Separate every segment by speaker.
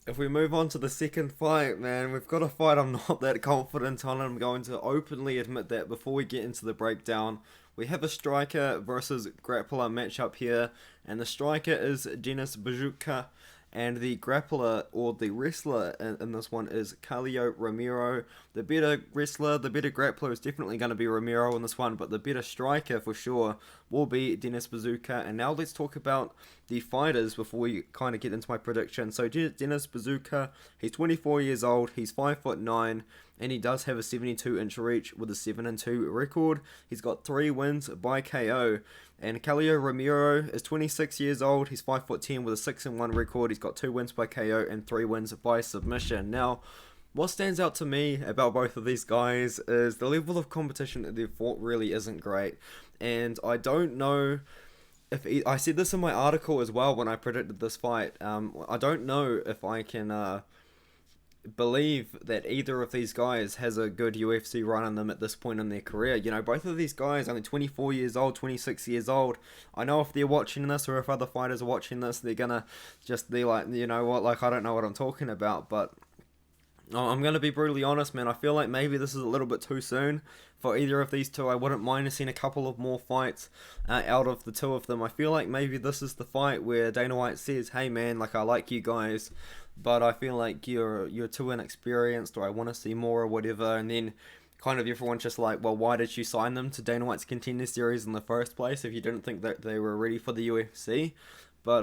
Speaker 1: If we move on to the second fight, man, we've got a fight I'm not that confident on. I'm going to openly admit that before we get into the breakdown. We have a striker versus grappler matchup here, and the striker is Denis Buzukja, and the grappler or the wrestler in this one is Kaleio Romero. The better wrestler, the better grappler is definitely going to be Romero in this one, but the better striker for sure will be Denis Buzukja. And now let's talk about the fighters before we kind of get into my prediction. So Denis Buzukja, he's 24 years old, he's 5'9", and he does have a 72-inch reach with a 7-2 record. He's got 3 wins by KO. And Kaleio Romero is 26 years old. He's 5'10" with a 6-1 record. He's got 2 wins by KO and 3 wins by submission. Now, what stands out to me about both of these guys is the level of competition that they've fought really isn't great. And I don't know if I said this in my article as well when I predicted this fight. I don't know if I can believe that either of these guys has a good UFC run in them at this point in their career. You know, both of these guys only 24 years old, 26 years old. I know if they're watching this or if other fighters are watching this, they're gonna just be like, you know what, like I don't know what I'm talking about, but I'm going to be brutally honest, man. I feel like maybe this is a little bit too soon for either of these two. I wouldn't mind seeing a couple of more fights out of the two of them. I feel like maybe this is the fight where Dana White says, hey man, like I like you guys, but I feel like you're too inexperienced, or I want to see more or whatever. And then kind of everyone's just like, well, why did you sign them to Dana White's Contender Series in the first place if you didn't think that they were ready for the UFC? But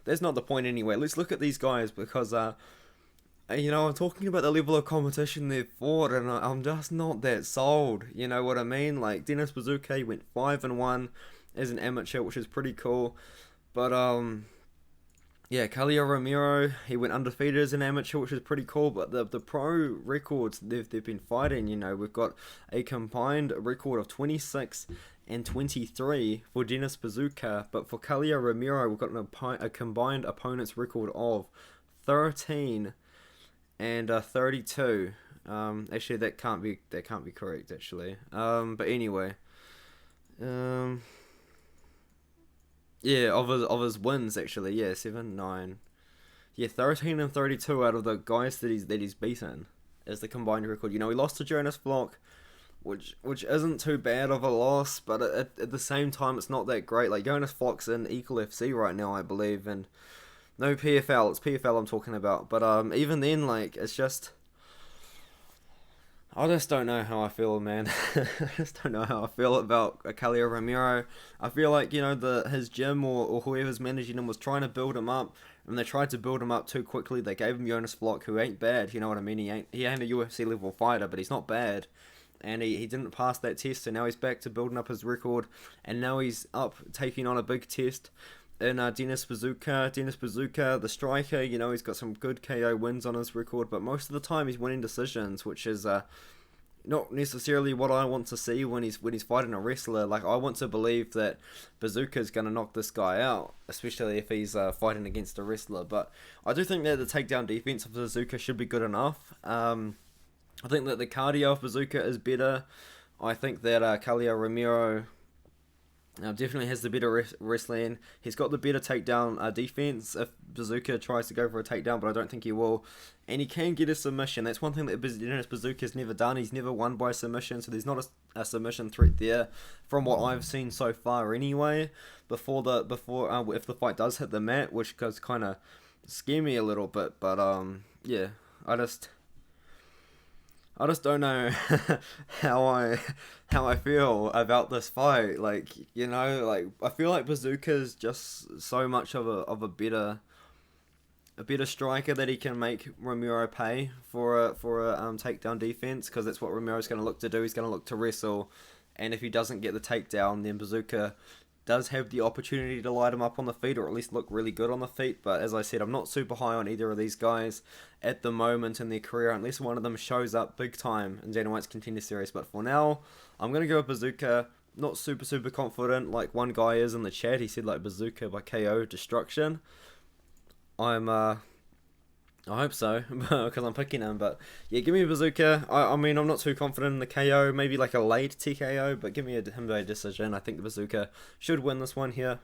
Speaker 1: that's not the point anyway. Let's look at these guys because you know, I'm talking about the level of competition they've fought, and I'm just not that sold. You know what I mean? Like Denis Buzukja went 5-1 as an amateur, which is pretty cool. But yeah, Kaleio Romero, he went undefeated as an amateur, which is pretty cool. But the pro records they've been fighting, you know, we've got a combined record of 26 and 23 for Denis Buzukja, but for Kaleio Romero, we've got a combined opponent's record of 13 and 32. Actually, that can't be correct. Actually, but anyway, yeah, of his wins actually, yeah, 7-9, yeah, 13 and 32 out of the guys that he's beaten is the combined record. You know, he lost to Jonas Flock, which isn't too bad of a loss, but at the same time, it's not that great. Like Jonas Flock's in Equal FC right now, I believe, and no PFL, it's PFL I'm talking about. But even then, like, it's just, I just don't know how I feel, man. I just don't know how I feel about Kaleio Romero. I feel like, you know, his gym or whoever's managing him was trying to build him up, and they tried to build him up too quickly. They gave him Jonas Flock, who ain't bad, you know what I mean? He ain't a UFC level fighter, but he's not bad. And he didn't pass that test, so now he's back to building up his record, and now he's up taking on a big test in Denis Buzukja. Denis Buzukja, the striker, you know, he's got some good KO wins on his record, but most of the time he's winning decisions, which is not necessarily what I want to see when he's fighting a wrestler. Like, I want to believe that Buzukja is going to knock this guy out, especially if he's fighting against a wrestler. But I do think that the takedown defense of Buzukja should be good enough. I think that the cardio of Buzukja is better. I think that Kaleio Romero definitely has the better wrestling. He's got the better takedown defense if Buzukja tries to go for a takedown, but I don't think he will. And he can get a submission. That's one thing that Denis Buzukja's never done. He's never won by submission, so there's not a submission threat there from what I've seen so far anyway. If the fight does hit the mat, which does kind of scare me a little bit, but yeah, I just don't know how I feel about this fight. Like, you know, like I feel like Bazooka's just so much of a better striker that he can make Romero pay for a takedown defense, because that's what Romero's going to look to do. He's going to look to wrestle, and if he doesn't get the takedown, then Buzukja does have the opportunity to light him up on the feet, or at least look really good on the feet. But as I said, I'm not super high on either of these guys at the moment in their career, unless one of them shows up big time in Dana White's Contender Series. But for now, I'm going to go with Buzukja. Not super confident like one guy is in the chat. He said like Buzukja by KO destruction. I hope so, because I'm picking him. But yeah, give me a Buzukja. I mean, I'm not too confident in the KO. Maybe like a late TKO, but give me him by decision. I think the Buzukja should win this one here.